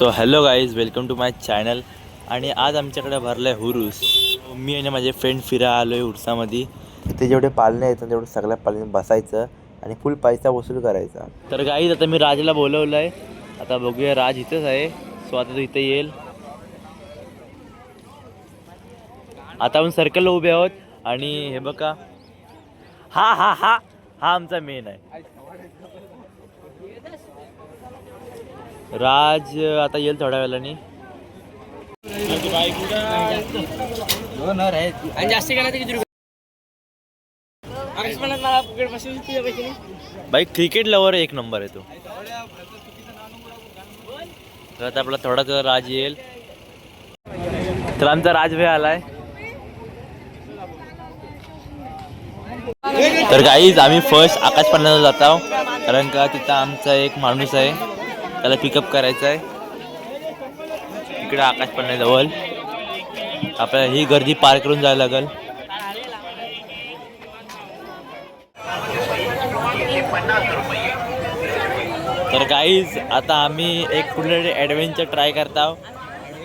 So hello guys, welcome to my channel. आणि आज आमच्याकडे भरलं आहे हुरूस. मी आणि माझे फ्रेंड फिरायला आलो आहे उरसामध्ये. ते जेवढे पालणे आहेत तेवढं सगळ्या पालण्यात बसायचं आणि फुल पैसा वसूल करायचा. तर गाईज आता मी राजला बोलवलं आहे. आता बघूया, राज इथंच आहे. सो आता तो इथं येईल. आता आपण सर्कलला उभे आहोत आणि हे बघा, हा हा हा हा आमचा मेन आहे. राज आता येईल थोड्या वेळाने. बाई क्रिकेट लवर एक नंबर आहे तो. तर आता आपला थोडाच राज येईल. तर आमचा राजभाई आलाय. तर गाईज आम्ही फर्स्ट आकाश पाळण्याला जात आहोत, कारण का तिथं आमचा एक माणूस आहे, त्याला पिकअप करायचं आहे. इकडे आकाश पाळण्याजवळ आपल्याला ही गर्दी पार करून जायला लागेल. तर गाईज आता आम्ही एक पुढे ॲडव्हेंचर ट्राय करत आहोत,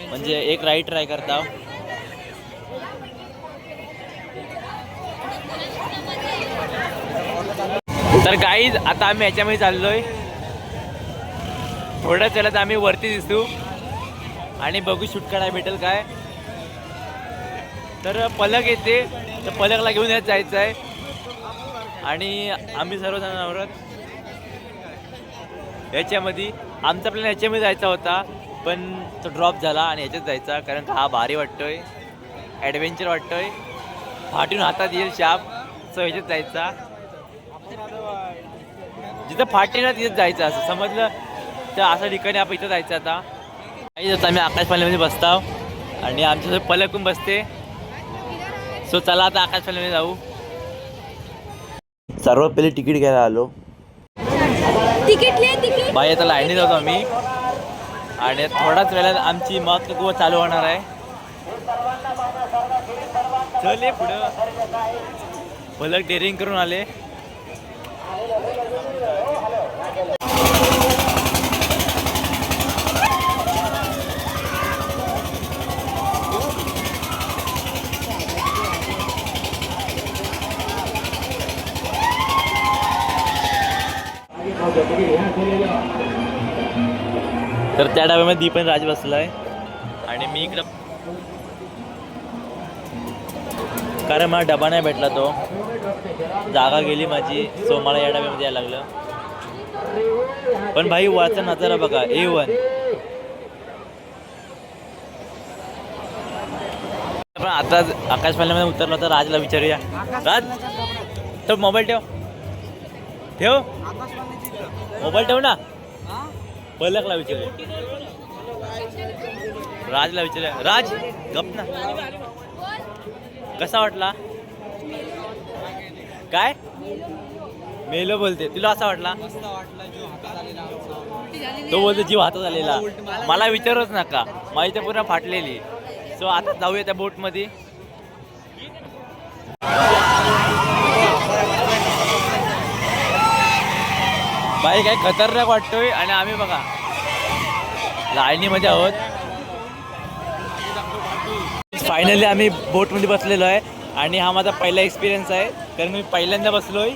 म्हणजे एक राईड ट्राय करत आहोत. तर गाईज आता आम्ही याच्यामध्ये चाललोय. थोड्याच वेळात आम्ही वरती दिसू आणि बघू शूट करायला भेटेल काय. तर पलक येते, तर पलकला घेऊन यात जायचं आहे. आणि आम्ही सर्वजण आवरत याच्यामध्ये. आमचा प्लॅन याच्यामध्ये जायचा होता, पण तो ड्रॉप झाला आणि याच्यात जायचा, कारण का हा भारी वाटतोय, ॲडव्हेंचर वाटतोय. फाटून हातात येईल शाप. सो ह्याच्यात जायचा, जिथं फाटी ना तिथं जायचं, असं समजलं. तर अशा ठिकाणी आपण इथं जायचं. आता आम्ही आकाश पाळण्यामध्ये बसतो आणि आमच्यासोबत पलक पण बसते. सो चला आता आकाश पाळण्यामध्ये जाऊ. सर्वात पहिले तिकीट घ्यायला आलो. तिकीट बाई आता लाईनीत जातो आम्ही. आणि थोडाच वेळात आमची मग कुवा चालू होणार आहे. चल पुढं. पलक डेअरिंग करून आले. तर त्या डब्यामध्ये दीपन राज बसलाय आणि मी इकडं, कारण मला डबा नाही भेटला, तो जागा गेली माझी. सो मला या डब्यामध्ये यायला लागलं. पण भाई वरचा नजारा बघा, A1. पण आता आकाश पाळण्यामध्ये उतरलो तर राजला विचारूया. राज, तर मोबाईल ठेव मोबाईल ठेव ना. पलकला विचारूया, राजला विचारूया. राज गप ना. कसा वाटला? काय मेलो बोलते, तुला असा वाटला? तो बोलतो जीव हातात आलेला. मला विचारूच नका, माझी तर पूर्ण फाटलेली. सो आता जाऊया त्या बोटमध्ये. बाई काय खतरनाक वाटतोय. आणि आम्ही बघा लाईनीमध्ये आहोत. फायनली आम्ही बोटमध्ये बसलेलो आहे आणि हा माझा पहिला एक्सपिरियन्स आहे, कारण मी पहिल्यांदा बसलोय.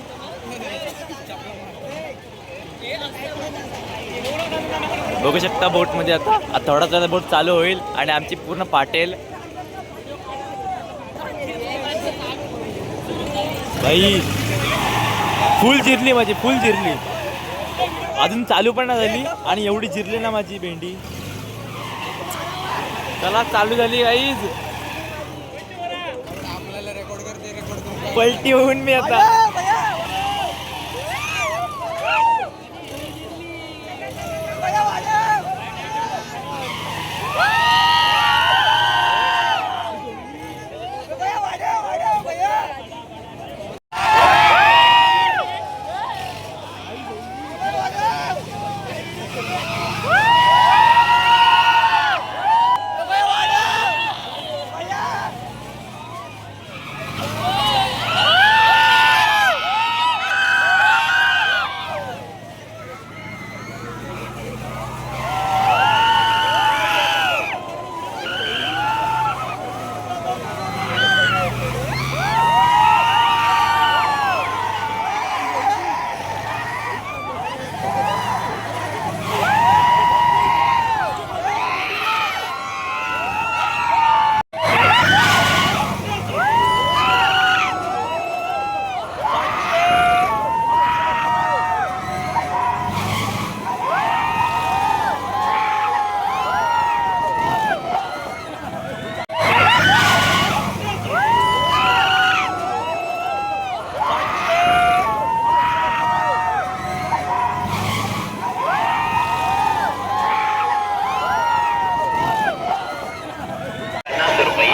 बघू शकता बोटमध्ये. आता थोडाच वेळा बोट चालू होईल आणि आमची पूर्ण पाटेल. भाई फुल जिरली माझी, फुल जिरली. अजून चालू पण नाही झाली आणि एवढी जिरली ना माझी भेंडी. चला चालू झाली गाईज. पलटी होऊन मी आता.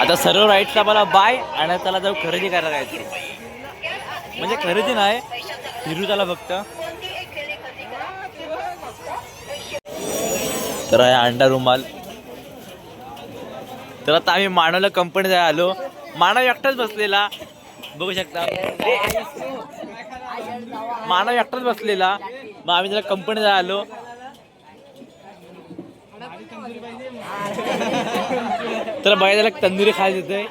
आता सर्व राईट्सला मला बाय आणि त्याला जाऊ खरेदी करायला जायचं. म्हणजे खरेदी नाही, फिरू त्याला फक्त. तर आहे अंडा रुमाल. तर आता आम्ही मानवला कंपनी जायला आलो. मानव एकटाच बसलेला बघू शकता. मानव एकटाच बसलेला, मग आम्ही त्याला कंपनी जायला आलो. तर बाई त्याला तंदुरी खायला देतोय.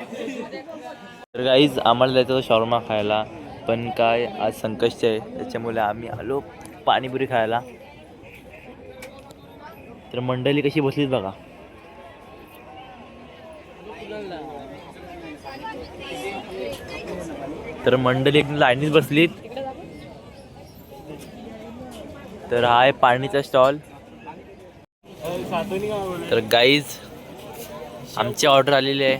तर गाईज आम्हाला जायचं होतं शॉर्मा खायला, पण काय आज संकष्ट आहे त्याच्यामुळे आम्ही आलो पाणीपुरी खायला. तर मंडळी कशी बसलीत बघा. तर मंडळी एक लाईनीत बसलीत. तर हा आहे पाणीचा स्टॉल. तर गाईज आमची ऑर्डर आलेली आहे,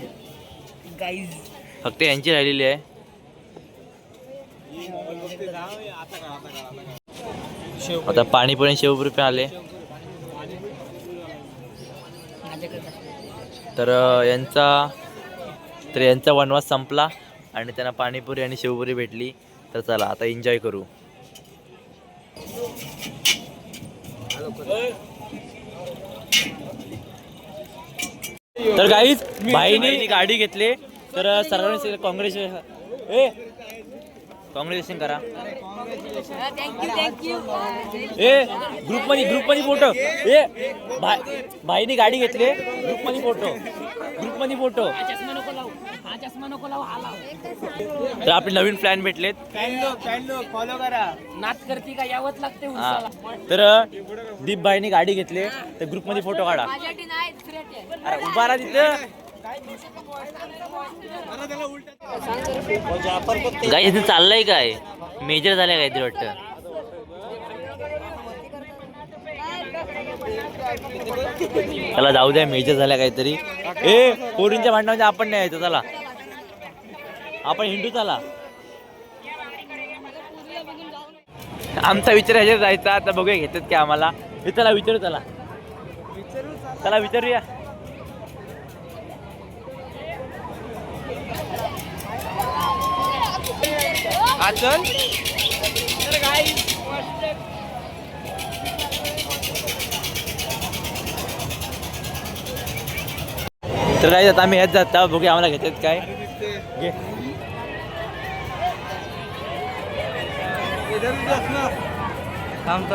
फक्त यांची राहिलेली आहे. आता पाणीपुरी शेवपुरी पण आले. तर यांचा वनवास संपला आणि त्यांना पाणीपुरी आणि शेवपुरी भेटली. तर चला आता एन्जॉय करू. तर गाईज भाईने गाडी घेतली. तर सर्वांनी काँग्रेच्युलेशन करा. ग्रुपमध्ये फोटो. भाईने गाडी घेतली, ग्रुपमध्ये फोटो. तर आपले नवीन प्लॅन भेटलेत. फॉलो करा. नाच करती का यावत लागते. तर दीप भाईने गाडी घेतली, तर ग्रुपमध्ये फोटो काढा. अरे उभा राहा तिथं. गाईस इथे चाललंय काय, मेजर झालंय काहीतरी वाटतं. त्याला जाऊ द्या, मेजर झाल्या काहीतरी. पोरींच्या भांडणामध्ये आपण नाही यायचं. चला आपण हिंदू. चला आमचा विचार ह्याच्यात जायचा. आता बघूया घेतात की आम्हाला. हे त्याला विचारू. त्याला विचारूया. तर काय आता आम्ही ह्याच जाता, बघूया आम्हाला घेतात काय. घे थांब.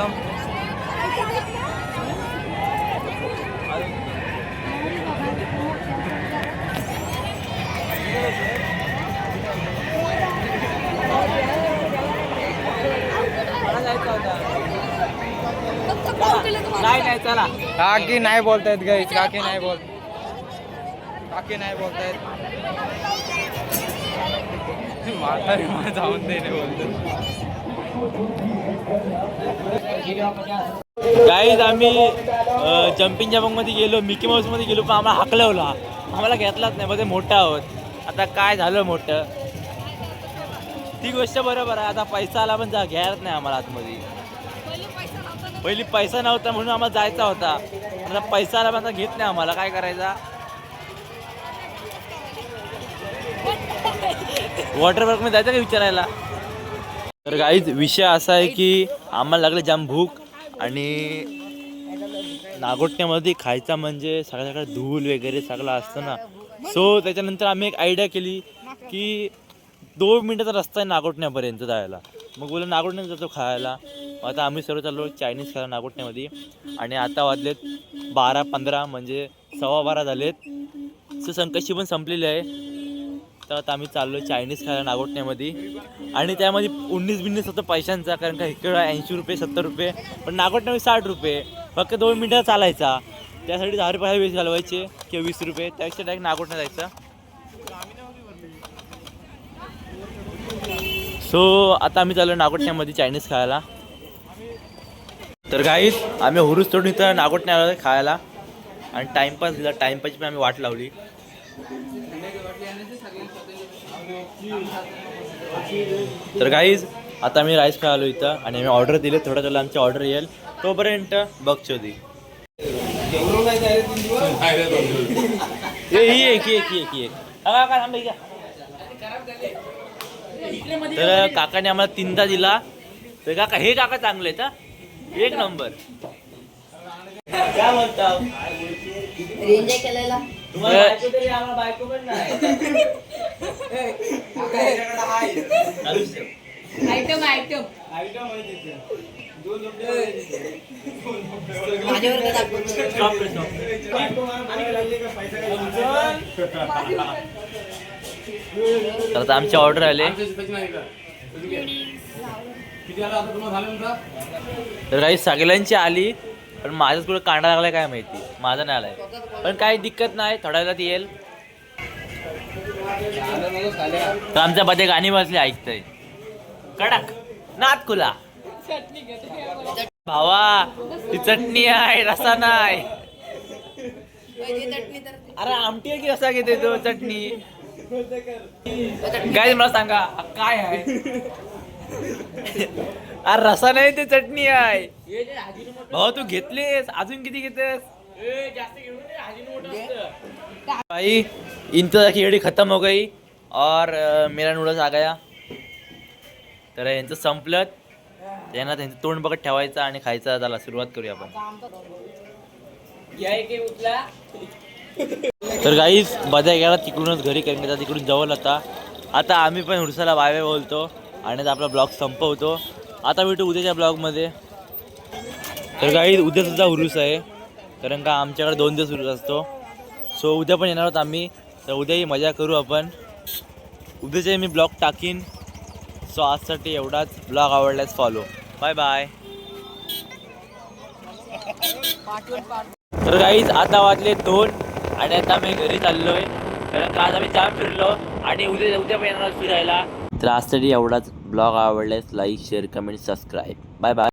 नाही चला. काकी नाही बोलतायत गाईस. काकी नाही बोलतायत. जाऊन दे गाईज आम्ही जम्पिंग जॅपंग मध्ये गेलो, मिकी माऊस मध्ये गेलो, पण आम्हाला हाकलवला. आम्हाला घेतलाच नाही. मध्ये मोठा आहोत. आता काय झालं मोठं, ती गोष्ट बरोबर आहे. आता पैसा आला पण घ्यायलाच नाही आम्हाला आतमध्ये. पहिली पैसा नव्हता म्हणून आम्हाला जायचा होता. आता पैसा आला पण घेत नाही आम्हाला. काय करायचा. वॉटर पार्क मध्ये जायचं का विचारायला. तर गाईज विषय असा आहे की आम्हाला लागले जाम भूक. आणि नागोठण्यामध्ये खायचा म्हणजे सगळ्या धूल वगैरे सगळं असतं ना. सो त्याच्यानंतर आम्ही एक आयडिया केली की 2 मिनिटाचा रस्ता आहे नागोठण्यापर्यंत जायला. मग बोललो नागोठण्यात जातो खायला. आता आम्ही सर्व चाललो चायनीज खायला नागोठण्यामध्ये. आणि आता वाजलेत 12:15 म्हणजे 12:15 झालेत. सो संकष्टी पण संपलेली आहे. तर आता आम्ही चाललो चायनीज खायला नागोठण्यामध्ये. आणि त्यामध्ये 19-20 होतं पैशांचा, कारण का इकडं 80 रुपये 70 रुपये, पण नागोठण्यामध्ये 60 रुपये. फक्त 2 मिनिटं चालायचा. त्यासाठी 10 रुपये वेस्ट घालवायचे किंवा 20 रुपये. त्यापेक्षा डायरेक्ट नागोठण्यात जायचं. सो आता आम्ही चाललो नागोठण्यामध्ये चायनीज खायला. तर गाईज आम्ही हुरूस तोडून इथं नागोठण्याला खायला आणि टाइमपास दिला. टाइमपासची पण आम्ही वाट लावली. तर गाईज आता आम्ही राईस खायलो इथं आणि आम्ही ऑर्डर दिले. थोडं थोडं आमची ऑर्डर येईल तोपर्यंत बघचोदी. ही एक तर काकाने आम्हाला 3दा दिला. तर काका हे काका चांगले आहेत हा. एक नंबर. काय बोलता एन्जॉय केलेला बायको पण नाही. आयटम आयटम माझ्यावर काय दाखवतो तर आता आमची ऑर्डर आले. तर काही सगळ्यांची आली पण माझ्याच कुठे कांदा लागलाय काय माहिती. माझा नाही आलाय पण काही दिक्कत नाही, थोड्या वेळात येईल. तर आमच्या मध्ये गाणी वाजली ऐकतय कडक नात खुला. भावा ती चटणी आहे रसा नाही. अरे आमटी आहे की रसा घेते तो चटणी. काय मला सांगा काय आहे. अरे रसा नाही ते चटणी आहे. भाऊ तू घेतलीस अजून किती घेतेस भाई. इनका खिचड़ी खत्म हो गई और मेरा नूडल्स आ गया. तर यांचं संपलं. त्यांना त्यांचं तोंड बघत ठेवायचं आणि खायचं. त्याला सुरुवात करूया आपण. तर गाईस बद्या गेला तिकडूनच घरी कारण त्याचा तिकडून जवळ होता. आता आम्ही पण हुरसाला बाय बाय बोलतो आणि आपला ब्लॉग संपवतो. आता भेटू उद्याच्या ब्लॉगमध्ये. तर गाईस उद्या सुद्धा हुरूस आहे कारण का आमच्याकडे 2 दिवस हुरूस असतो. सो उद्या पण येणार आहोत आम्ही. तर उद्याही मजा करू आपण. उद्याचे मी ब्लॉग टाकीन. सो आजसाठी एवढाच. ब्लॉग आवडल्यास फॉलो. Bye bye. तर गाईज आता वाजले 2 आणि आता मी घरी चाललोय कारण का आज आम्ही जाम फिरलो आणि उद्या पण येणार फिरायला. तर आजसाठी एवढाच. ब्लॉग आवडल्यास like share comment subscribe. Bye bye.